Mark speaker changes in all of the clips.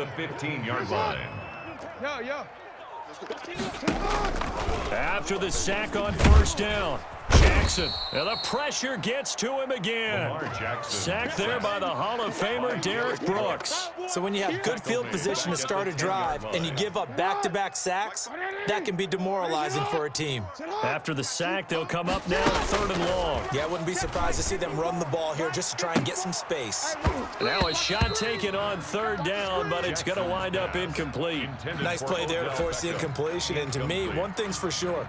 Speaker 1: the 15-yard line.
Speaker 2: After the sack on first down, Jackson, and the pressure gets to him again. Sacked there by the Hall of Famer Derrick Brooks.
Speaker 3: So when you have good field position to start a drive and you give up back-to-back sacks, that can be demoralizing for a team.
Speaker 2: After the sack, they'll come up now 3rd and long.
Speaker 3: Yeah, I wouldn't be surprised to see them run the ball here just to try and get some space.
Speaker 2: Now a shot taken on 3rd down, but it's going to wind up incomplete.
Speaker 3: Nice play there to force the incompletion, and to me, one thing's for sure.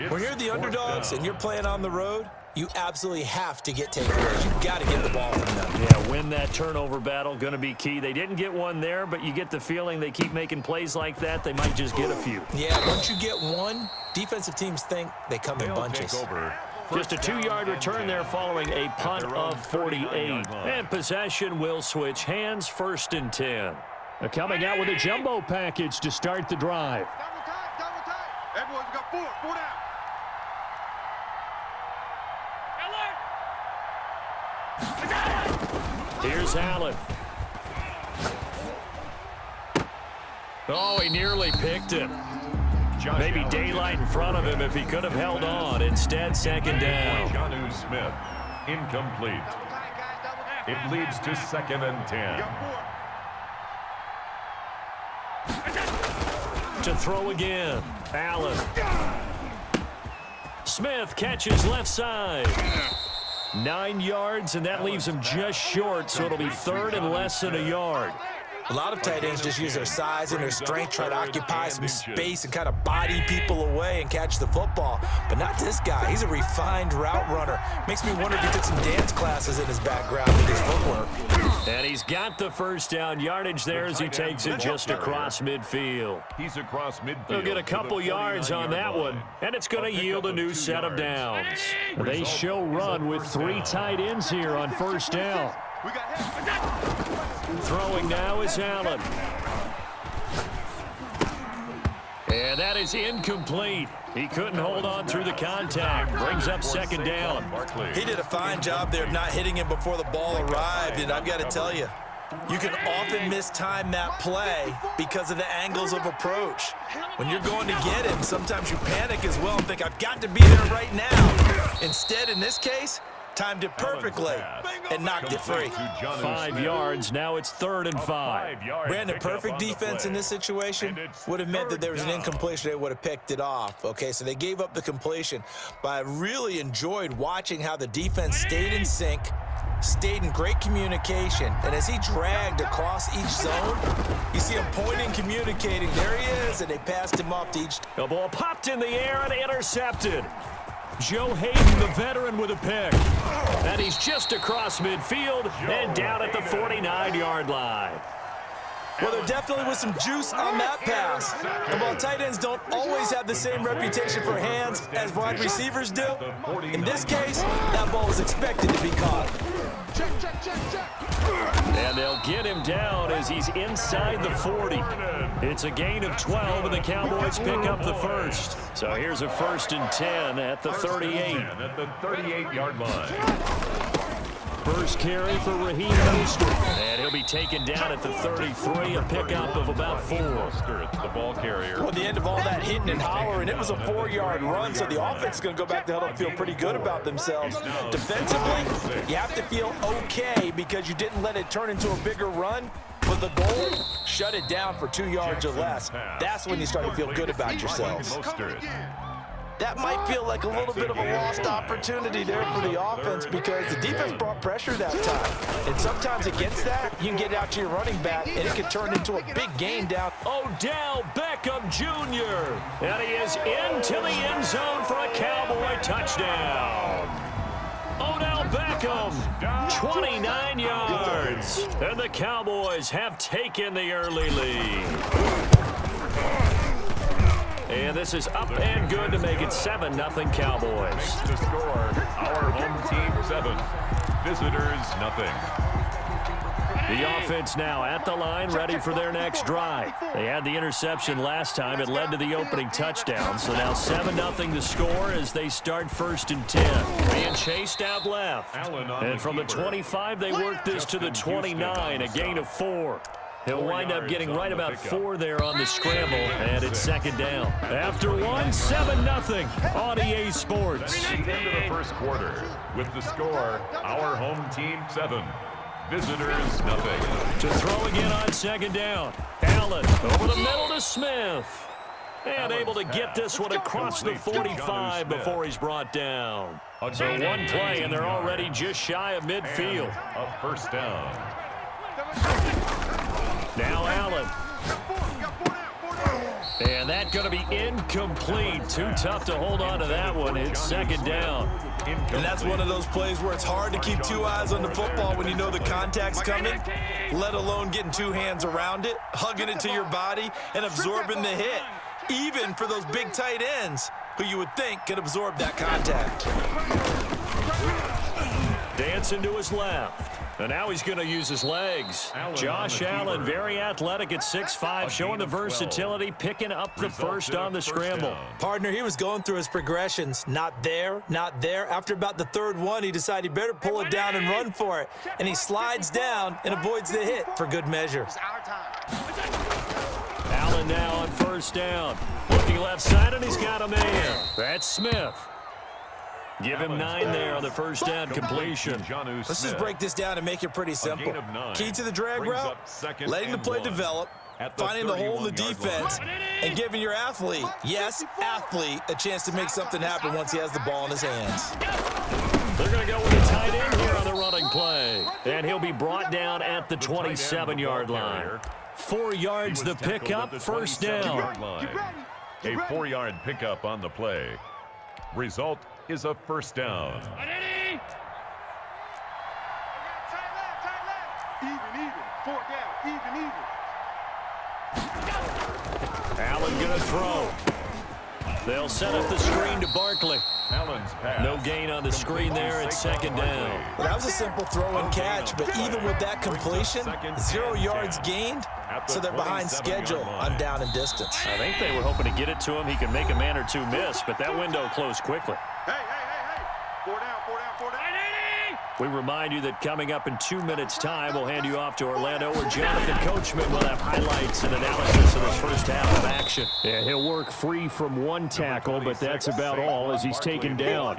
Speaker 3: When you're the underdogs and you're playing on the road, you absolutely have to get takeaways. You've got to get the ball from them.
Speaker 2: Yeah, win that turnover battle, going to be key. They didn't get one there, but you get the feeling they keep making plays like that, they might just get a few.
Speaker 3: Yeah, once you get one, defensive teams think they come in bunches.
Speaker 2: Just a 2-yard return there following a punt of 48. And possession will switch hands, 1st and 10. They're coming out with a jumbo package to start the drive.
Speaker 4: Everyone's got 4 down.
Speaker 2: Here's Allen. Oh, he nearly picked him. Maybe daylight in front of him if he could have held on. Instead, 2nd down.
Speaker 1: Jonnu Smith, incomplete. It leads to 2nd and 10.
Speaker 2: To throw again. Allen. Smith catches left side. 9 yards, and that leaves him just short, so it'll be 3rd and less than a yard.
Speaker 3: A lot of tight ends just use their size and their strength, try to occupy some space and kind of body people away and catch the football. But not this guy. He's a refined route runner. Makes me wonder if he took some dance classes in his background with his footwork.
Speaker 2: And he's got the 1st down yardage there as he takes it just across midfield.
Speaker 1: He's across midfield.
Speaker 2: He'll get a couple yards on that one, and it's going to yield a new set of downs. They show run with 3 tight ends here on 1st down. Throwing now is Allen. And that is incomplete. He couldn't hold on through the contact. Brings up 2nd down.
Speaker 3: He did a fine job there of not hitting him before the ball arrived, and I've got to tell you, you can often mistime that play because of the angles of approach. When you're going to get him, sometimes you panic as well and think, I've got to be there right now. Instead, in this case, timed it perfectly and knocked it free.
Speaker 2: 5 yards. Now it's 3rd and 5.
Speaker 3: Brandon, perfect defense in this situation would have meant that there was an incompletion. They would have picked it off. Okay, so they gave up the completion. But I really enjoyed watching how the defense stayed in sync, stayed in great communication. And as he dragged across each zone, you see him pointing, communicating. There he is, and they passed him off to each.
Speaker 2: The ball popped in the air and intercepted. Joe Hayden, the veteran, with a pick. And he's just across midfield and down at the 49-yard line.
Speaker 3: Well, there definitely was some juice on that pass. And while tight ends don't always have the same reputation for hands as wide receivers do, in this case, that ball was expected to be caught.
Speaker 2: And they'll get him down as he's inside the 40. It's a gain of 12, and the Cowboys pick up the 1st. So here's a 1st and 10 at the 38.
Speaker 1: At the 38-yard line.
Speaker 2: First carry for Raheem Mostert. And he'll be taken down at the 33, a pickup of about 4.
Speaker 1: The ball carrier.
Speaker 3: Well, the end of all that hitting and hollering, it was a 4-yard run, so the offense is going to go back to huddle and feel pretty good about themselves. Defensively, you have to feel okay because you didn't let it turn into a bigger run. But the goal, shut it down for 2 yards or less. That's when you start to feel good about yourselves. That might feel like a little bit of a lost opportunity there for the offense because the defense brought pressure that time. And sometimes against that, you can get out to your running back, and it can turn into a big gain down.
Speaker 2: Odell Beckham Jr. And he is into the end zone for a Cowboy touchdown. Odell Beckham, 29 yards. And the Cowboys have taken the early lead. And this is up and good to make it 7-0 Cowboys.
Speaker 1: To score, our home team 7, visitors nothing.
Speaker 2: The offense now at the line, ready for their next drive. They had the interception last time. It led to the opening touchdown. So now 7-0 to score as they start 1st and 10. Being chased out left. And from the 25, they work this to the 29, a gain of 4. He'll wind up getting right about 4 there on the scramble, and it's second down. After one, 7-0 on EA Sports.
Speaker 1: The end of the first quarter with the score, our home team 7, visitors nothing.
Speaker 2: To throw again on second down. Allen over the middle to Smith. And able to get this one across the 45 before he's brought down. So one play, and they're already just shy of midfield.
Speaker 1: A first down.
Speaker 2: Now Allen. And that's going to be incomplete. Too tough to hold on to that one. It's second down.
Speaker 3: And that's one of those plays where it's hard to keep 2 eyes on the football when you know the contact's coming, let alone getting 2 hands around it, hugging it to your body, and absorbing the hit, even for those big tight ends who you would think could absorb that contact.
Speaker 2: Dancing to his left. And now he's going to use his legs. Josh Allen, very athletic at 6'5", showing the versatility, picking up the first on the scramble.
Speaker 3: Partner, he was going through his progressions. Not there, not there. After about the third one, he decided he better pull it down and run for it. And he slides down and avoids the hit for good measure.
Speaker 2: Allen now on first down. Looking left side, and he's got a man. That's Smith. Give him 9 there on the first down completion.
Speaker 3: Let's just break this down and make it pretty simple. Key to the drag route, letting the play develop, finding the hole in the defense, and giving your athlete, yes, athlete, a chance to make something happen once he has the ball in his hands.
Speaker 2: They're going to go with a tight end here on the running play. And he'll be brought down at the 27-yard line. 4 yards the pickup, first down.
Speaker 1: A 4-yard pickup on the play. Result is a first down.
Speaker 4: Even. 4 down. Even.
Speaker 2: Allen going to throw. They'll set up the screen to Barkley.
Speaker 1: Allen's pass.
Speaker 2: No gain on the screen there. It's second down.
Speaker 3: Well, that was a simple throw and catch, but even with that completion, 0 yards gained, so they're behind schedule on down and distance.
Speaker 2: I think they were hoping to get it to him. He could make a man or 2 miss, but that window closed quickly.
Speaker 4: Hey. 4 down.
Speaker 2: We remind you that coming up in 2 minutes' time, we'll hand you off to Orlando, where Jonathan Coachman will have highlights and analysis of this first half of action. Yeah, he'll work free from 1 tackle, but that's about all as he's taken down.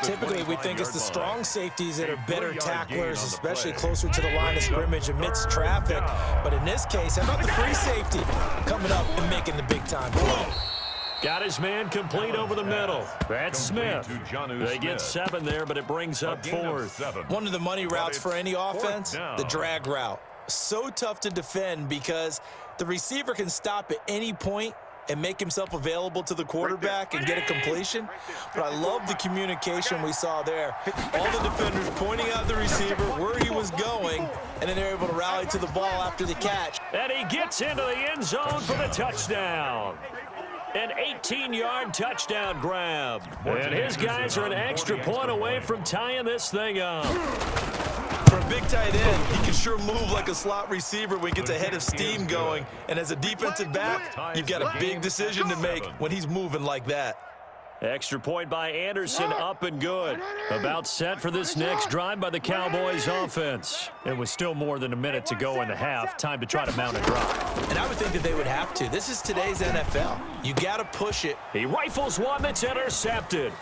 Speaker 3: Typically, we think it's the strong safeties that are better tacklers, especially closer to the line of scrimmage amidst traffic. But in this case, how about the free safety coming up and making the big-time play?
Speaker 2: Got his man complete over the middle. That's Smith. They get 7 there, but it brings up 4th.
Speaker 3: One of the money routes for any offense, the drag route. So tough to defend because the receiver can stop at any point and make himself available to the quarterback and get a completion. But I love the communication we saw there. All the defenders pointing out the receiver, where he was going, and then they're able to rally to the ball after the catch.
Speaker 2: And he gets into the end zone for the touchdown. An 18-yard touchdown grab. And his guys are an extra point away from tying this thing up.
Speaker 3: For a big tight end, he can sure move like a slot receiver when he gets a head of steam going. And as a defensive back, you've got a big decision to make when he's moving like that.
Speaker 2: Extra point by Anderson, up and good. About set for this next drive by the Cowboys offense. And with still more than a minute to go in the half, time to try to mount a drive.
Speaker 3: And I would think that they would have to. This is today's NFL. You got to push it.
Speaker 2: He rifles one that's intercepted.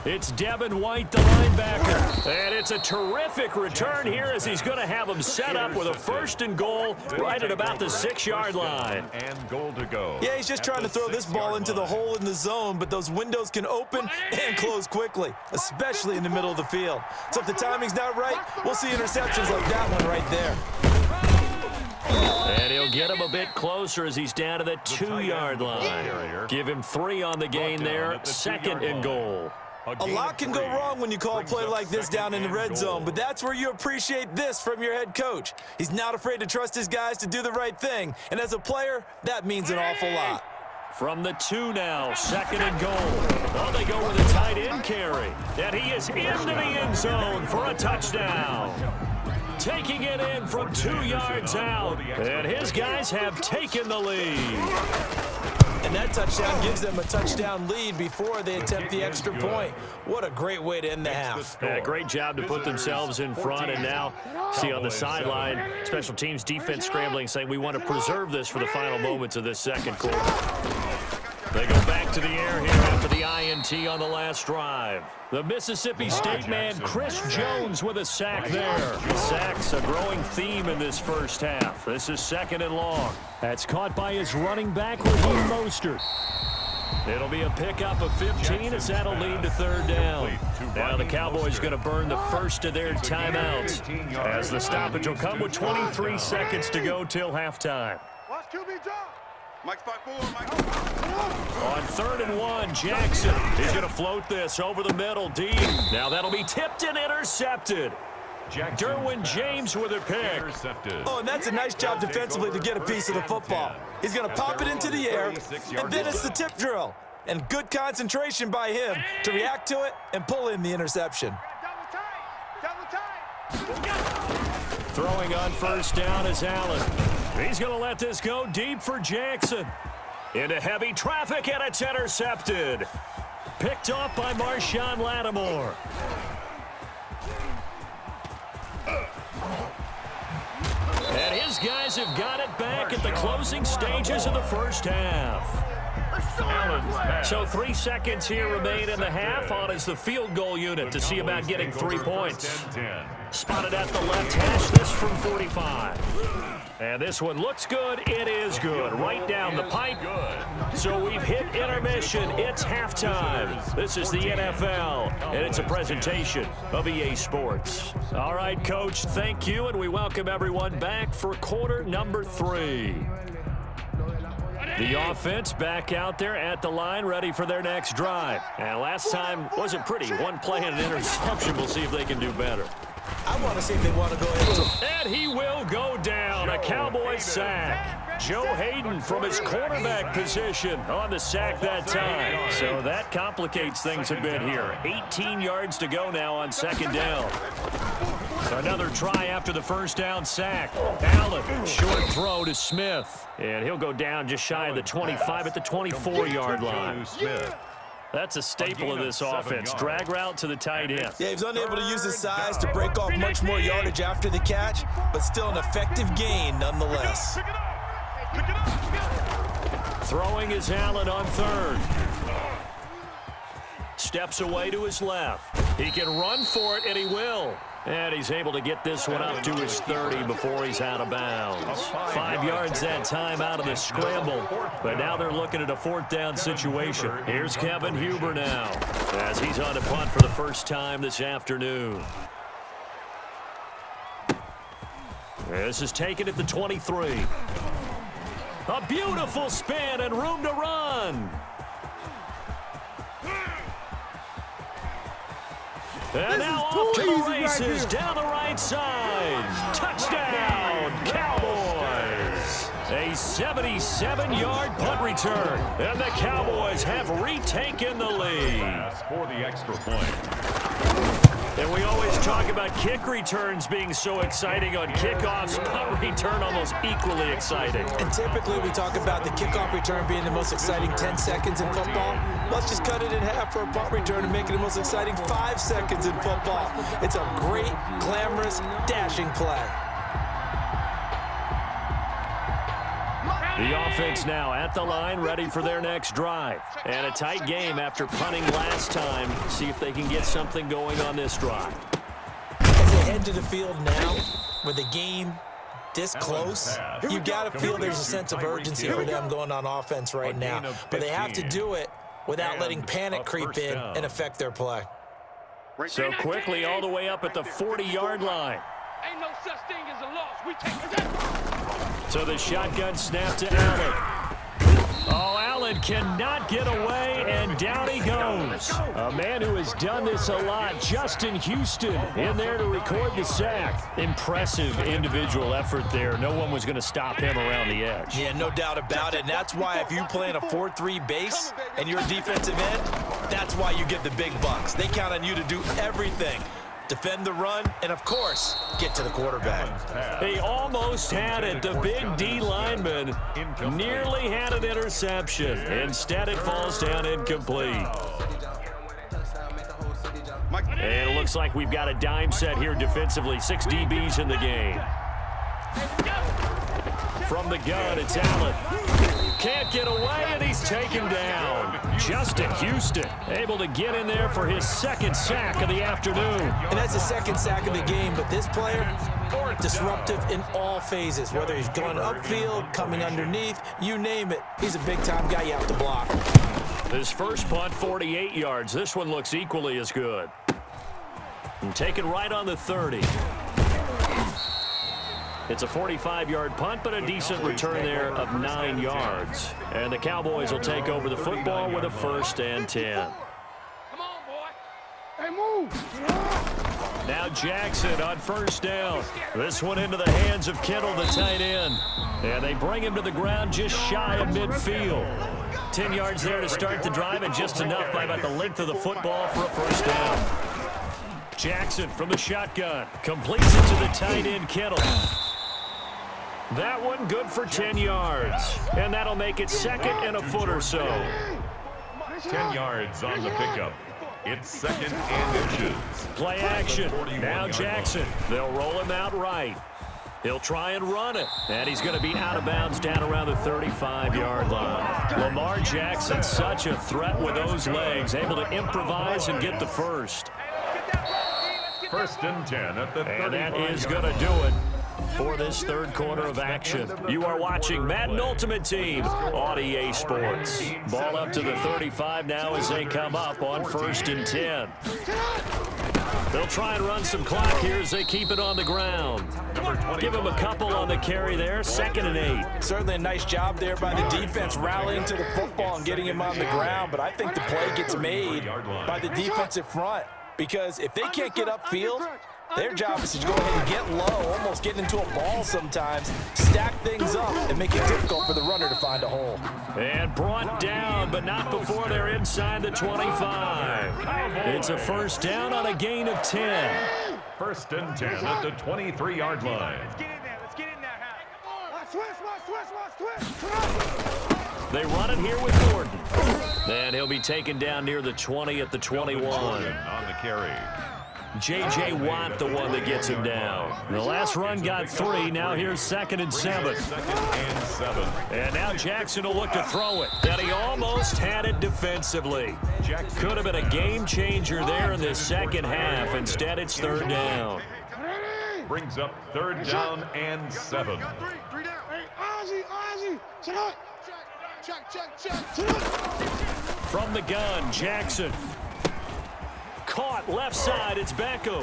Speaker 2: It's Devin White, the linebacker. And it's a terrific return here as he's going to have him set up with a 1st and goal right at about the 6-yard line.
Speaker 1: And goal to go.
Speaker 3: Yeah, he's just trying to throw this ball into the hole in the zone, but those windows can open and close quickly, especially in the middle of the field. So if the timing's not right, we'll see interceptions like that one right there.
Speaker 2: And he'll get him a bit closer as he's down to the 2-yard line. Give him 3 on the gain there, 2nd and goal.
Speaker 3: A lot can go wrong when you call a play like this down in the red zone, but that's where you appreciate this from your head coach. He's not afraid to trust his guys to do the right thing, and as a player, that means an awful lot.
Speaker 2: From the 2 now, 2nd and goal. Well, they go with a tight end carry, and he is into the end zone for a touchdown. Taking it in from 2 yards out, and his guys have taken the lead.
Speaker 3: And And that touchdown gives them a touchdown lead before they attempt the extra point. What a great way to end the half.
Speaker 2: Yeah, great job to put themselves in front, and now see on the sideline, special teams defense scrambling, saying we want to preserve this for the final moments of this second quarter. They go back to the air here after the INT on the last drive. The Mississippi State man, Chris Jones, with a sack there. Sacks a growing theme in this first half. This is 2nd and long. That's caught by his running back, Raheem Mostert. It'll be a pickup of 15 as that'll lead to 3rd down. Now the Cowboys going to burn the first of their timeouts as the stoppage will come with 23 seconds to go till halftime.
Speaker 4: Watch QB drop. Mike's 5-4, Mike.
Speaker 2: On 3rd and 1, Jackson. He's going to float this over the middle, deep. Now that'll be tipped and intercepted. Derwin James with a pick.
Speaker 3: Oh, and that's a nice job defensively to get a piece of the football. He's going to pop it into the air, and then it's the tip drill. And good concentration by him to react to it and pull in the interception.
Speaker 4: Double tight.
Speaker 2: Throwing on 1st down is Allen. He's going to let this go deep for Jackson. Into heavy traffic, and it's intercepted. Picked off by Marshawn Lattimore. And his guys have got it back at the closing stages of the first half. So 3 seconds here remain in the half on as the field goal unit to see about getting 3 points. Spotted at the left hash, this from 45. And this one looks good. It is good. Right down the pipe. So we've hit intermission. It's halftime. This is the NFL, and it's a presentation of EA Sports. All right, Coach, thank you, and we welcome everyone back for quarter number 3. The offense back out there at the line, ready for their next drive. And last time wasn't pretty. One play and an interception. We'll see if they can do better.
Speaker 3: I want to see if they want to go ahead.
Speaker 2: And he will go down. A Cowboy sack. Joe Hayden from his quarterback position on the sack that time. So that complicates things a bit here. 18 yards to go now on 2nd down. Another try after the 1st down sack. Allen, short throw to Smith. And he'll go down just shy of the 25 at the 24-yard line. That's a staple of this offense. Drag route to the tight end.
Speaker 3: Yeah, he was unable to use his size to break off much more yardage after the catch, but still an effective gain nonetheless.
Speaker 2: Throwing is Allen on 3rd. Steps away to his left. He can run for it, and he will. And he's able to get this one up to his 30 before he's out of bounds. 5 yards that time out of the scramble. But now they're looking at a 4th down situation. Here's Kevin Huber now as he's on a punt for the first time this afternoon. This is taken at the 23. A beautiful spin and room to run. And now off to the races, down the right side. Touchdown, Cowboys. A 77-yard punt return. And the Cowboys have retaken the lead.
Speaker 1: For the extra point.
Speaker 2: And we always talk about kick returns being so exciting on kickoffs. Punt return almost equally exciting.
Speaker 3: And typically we talk about the kickoff return being the most exciting 10 seconds in football. Let's just cut it in half for a punt return and make it the most exciting 5 seconds in football. It's a great, glamorous, dashing play.
Speaker 2: The offense now at the line, ready for their next drive. And a tight game after punting last time. See if they can get something going on this drive.
Speaker 3: As they head to the field now, with the game this close, you got to feel there's a sense of urgency for them going on offense right now. But they have to do it without letting panic creep in and affect their play.
Speaker 2: So quickly all the way up at the 40-yard line.
Speaker 5: Ain't no such thing as a loss. We take it.
Speaker 2: So the shotgun snap to Allen. Oh, Allen cannot get away, and down he goes. A man who has done this a lot, Justin Houston, in there to record the sack. Impressive individual effort there. No one was going to stop him around the edge.
Speaker 3: Yeah, no doubt about it. And that's why if you play in a 4-3 base and you're a defensive end, that's why you get the big bucks. They count on you to do everything defend the run, and, of course, get to the quarterback.
Speaker 2: He almost had it. The big D lineman nearly had an interception. Instead, it falls down incomplete. And it looks like we've got a dime set here defensively. 6 DBs in the game. From the gun, it's Allen. Can't get away, and he's taken down. Justin Houston able to get in there for his second sack of the afternoon.
Speaker 3: And that's the second sack of the game, but this player, disruptive in all phases, whether he's going upfield, coming underneath, you name it. He's a big-time guy you have to block.
Speaker 2: His first punt, 48 yards. This one looks equally as good. And taken right on the 30. It's a 45-yard punt, but a decent return there of 9 yards. And the Cowboys will take over the football with a 1st and 10.
Speaker 5: Come on, boy. Hey, move.
Speaker 2: Now Jackson on 1st down. This one into the hands of Kittle, the tight end. And they bring him to the ground just shy of midfield. 10 yards there to start the drive, and just enough by about the length of the football for a 1st down. Jackson from the shotgun. Completes it to the tight end, Kittle. That one good for 10 yards. And that'll make it 2nd and a foot or so.
Speaker 1: 10 yards on the pickup. It's 2nd and inches.
Speaker 2: Play action. Now Jackson. They'll roll him out right. He'll try and run it. And he's going to be out of bounds down around the 35-yard line. Lamar Jackson, such a threat with those legs. Able to improvise and get the first.
Speaker 1: 1st and 10 at the 35.
Speaker 2: And that is going to do it for this 3rd quarter of action. You are watching Madden Ultimate Team on EA Sports. Ball up to the 35 now as they come up on 1st and 10. They'll try and run some clock here as they keep it on the ground. Give him a couple on the carry there. 2nd and 8.
Speaker 3: Certainly a nice job there by the defense rallying to the football and getting him on the ground, but I think the play gets made by the defensive front, because if they can't get upfield, their job is to go ahead and get low, almost get into a ball sometimes, stack things up, and make it difficult for the runner to find a hole.
Speaker 2: And brought down, but not before they're inside the 25. It's a 1st down on a gain of 10.
Speaker 1: 1st and 10 at the 23-yard line.
Speaker 5: Let's get in there. Let's get in there, Hal.
Speaker 2: They run it here with Gordon. And he'll be taken down near the 20 at the 21.
Speaker 1: On the carry.
Speaker 2: J.J. Watt, the one that gets him down. The last run got 3. Now here's 2nd and 7.
Speaker 1: 2nd and 7.
Speaker 2: And now Jackson will look to throw it. And he almost had it defensively. Could have been a game changer there in this 2nd half. Instead, it's 3rd down.
Speaker 1: Brings up 3rd down and 7.
Speaker 5: 3 down. Hey, Ozzy. Check out. Check.
Speaker 2: From the gun, Jackson. Caught left side, it's Beckham.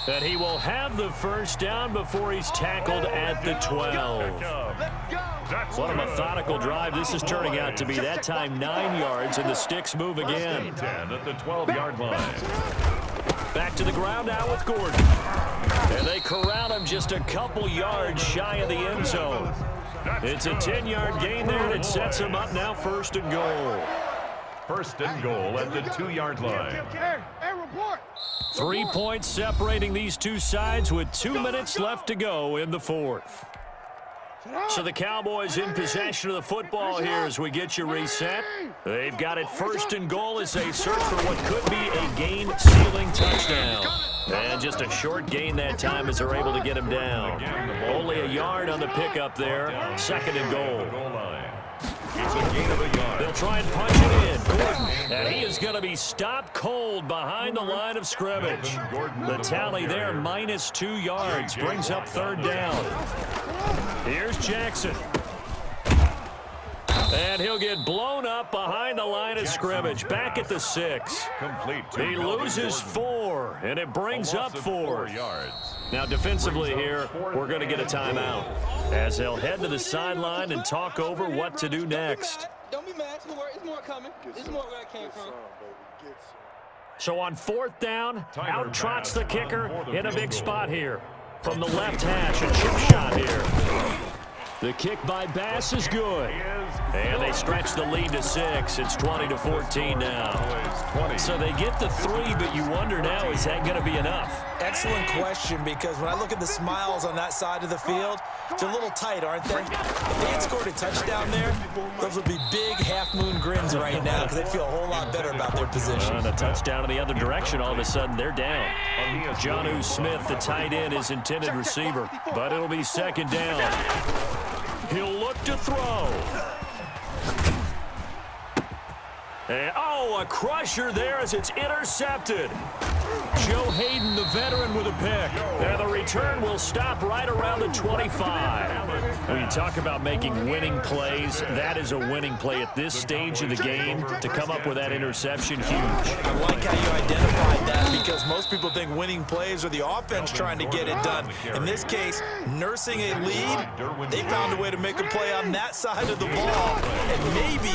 Speaker 2: And he will have the 1st down before he's tackled at the 12. What a methodical drive this is turning out to be. That time 9 yards, and the sticks move again.
Speaker 1: 10 at the 12-yard line.
Speaker 2: Back to the ground now with Gordon. And they corral him just a couple yards shy of the end zone. It's a 10-yard gain there, and it sets him up now 1st and goal.
Speaker 1: 1st and goal at the 2-yard line.
Speaker 5: Hey, report.
Speaker 2: 3 points separating these two sides with 2 minutes left to go in the 4th. So the Cowboys in possession of the football here as we get you reset. They've got it 1st and goal as they search for what could be a game-sealing touchdown. And just a short gain that time as they're able to get him down. Only a yard on the pickup there. 2nd and goal.
Speaker 1: It's a gain of a yard.
Speaker 2: They'll try and punch it in. Gordon. And he is going to be stopped cold behind the line of scrimmage. The tally there, -2 yards. Brings up 3rd down. Here's Jackson. And he'll get blown up behind the line of scrimmage. Back at the 6. He loses 4, and it brings up 4. Now defensively here, we're going to get a timeout as they'll head to the sideline and talk over what to do next.
Speaker 6: Don't be mad. It's more coming. It's more where it came from.
Speaker 2: So on 4th down, out trots the kicker in a big spot here. From the left hash, a chip shot here. The kick by Bass is good. And they stretch the lead to 6. It's 20-14 now. So they get the 3, but you wonder now, is that going to be enough?
Speaker 3: Excellent question, because when I look at the smiles on that side of the field, they're a little tight, aren't they? If they had scored a touchdown there, those would be big half-moon grins right now because they'd feel a whole lot better about their position.
Speaker 2: And a touchdown in the other direction, all of a sudden they're down. Jonnu Smith, the tight end, is intended receiver, but it'll be second down. He'll look to throw. And, a crusher there as it's intercepted. Joe Hayden, the veteran, with a pick. And the return will stop right around the 25. When you talk about making winning plays, that is a winning play at this stage of the game. To come up with that interception, huge.
Speaker 3: I like how you identified that, because most people think winning plays are the offense trying to get it done. In this case, nursing a lead, they found a way to make a play on that side of the ball and maybe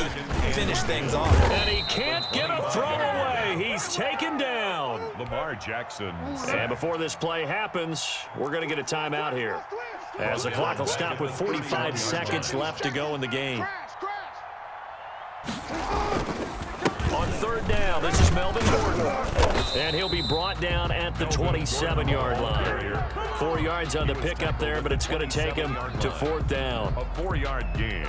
Speaker 3: finish things off.
Speaker 2: And he can't get a throw away. He's taken down.
Speaker 1: Lamar Jackson.
Speaker 2: And before this play happens, we're going to get a timeout here, as the clock will stop with 45 seconds left to go in the game. On third down, this is Melvin Gordon. And he'll be brought down at the 27-yard line. 4 yards on the pickup there, but it's going to take him to fourth down.
Speaker 1: A 4-yard gain.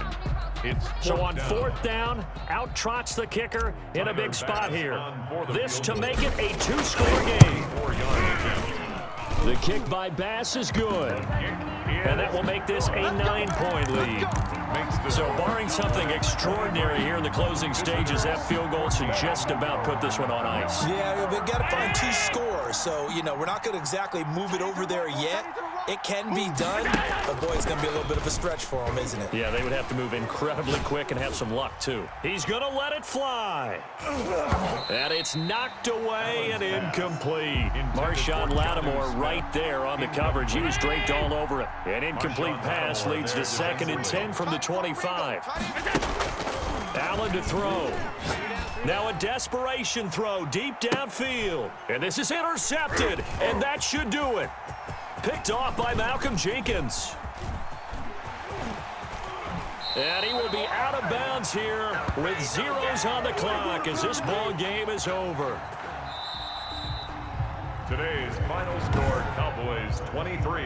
Speaker 2: So on fourth down, out trots the kicker in a big spot here. This to make it a 2-score game. The kick by Bass is good. And that will make this a 9-point lead. So barring something extraordinary here in the closing stages, that field goal should just about put this one on ice.
Speaker 3: Yeah, we've got to find 2 scores. So, we're not going to exactly move it over there yet. It can be done, but boy, it's going to be a little bit of a stretch for them, isn't it?
Speaker 2: Yeah, they would have to move incredibly quick and have some luck, too. He's going to let it fly. And it's knocked away and incomplete. Marshawn Lattimore right there on the coverage. He was draped all over it. An incomplete pass leads to 2nd and 10 from the 25. Allen to throw. Now a desperation throw deep downfield. And this is intercepted, and that should do it. Picked off by Malcolm Jenkins. And he will be out of bounds here with zeros on the clock as this ball game is over.
Speaker 1: Today's final score, Cowboys 23,